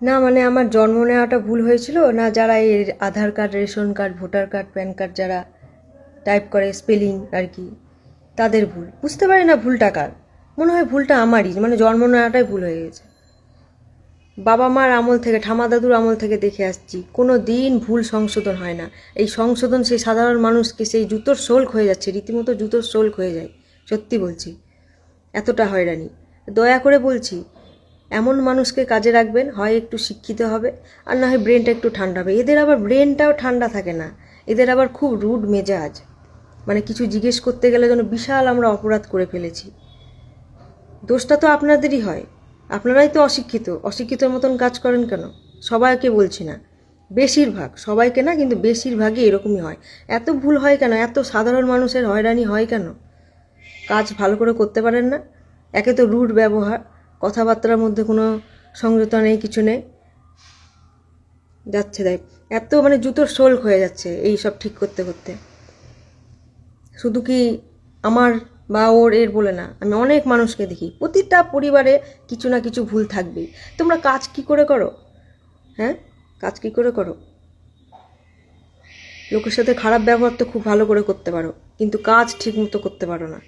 না মানে আমার জন্ম নেওয়াটা ভুল হয়েছিল না, যারা এই Aadhaar card, ration card, voter card, PAN card যারা টাইপ করে স্পেলিং আর কি, তাদের ভুল। বুঝতে পারি না ভুলটা কার। মনে হয় ভুলটা আমারই, মানে জন্ম নেওয়াটাই ভুল হয়ে গেছে। বাবা মার আমল থেকে, ঠামা দাদুর আমল থেকে দেখে আসছি কোনো দিন ভুল সংশোধন হয় না। এই সংশোধন সেই সাধারণ মানুষকে সেই জুতোর শোল্ক হয়ে যাচ্ছে, রীতিমতো জুতোর শোল্ক হয়ে যায়। সত্যি বলছি, এতটা হয়রানি। দয়া করে বলছি, এমন মানুষকে কাজে রাখবেন, হয় একটু শিক্ষিত হবে আর না হয় ব্রেনটা একটু ঠান্ডা হবে। এদের আবার ব্রেনটাও ঠান্ডা থাকে না, এদের আবার খুব রুড মেজাজ। মানে কিছু জিজ্ঞেস করতে গেলে যেন বিশাল আমরা অপরাধ করে ফেলেছি। দোষটা তো আপনাদেরই হয়, আপনারাই তো অশিক্ষিত, অশিক্ষিতর মতন কাজ করেন কেন? সবাইকে বলছি না, বেশিরভাগ, সবাইকে না কিন্তু বেশিরভাগই এরকমই হয়। এত ভুল হয় কেন? এত সাধারণ মানুষের হয়রানি হয় কেন? কাজ ভালো করে করতে পারেন না। একে তো রুড ব্যবহার, কথাবার্তার মধ্যে কোনো সংযত নেই, কিছু নেই, যাচ্ছে দেখ এত মানে জুতোর শোল্ক হয়ে যাচ্ছে এই সব ঠিক করতে করতে। শুধু কি আমার বা ওর এর বলে না, আমি অনেক মানুষকে দেখি, প্রতিটা পরিবারে কিছু না কিছু ভুল থাকবেই। তোমরা কাজ কি করে করো? হ্যাঁ, কাজ কি করে করো? লোকের সাথে খারাপ ব্যবহার তো খুব ভালো করে করতে পারো, কিন্তু কাজ ঠিক মতো করতে পারো না।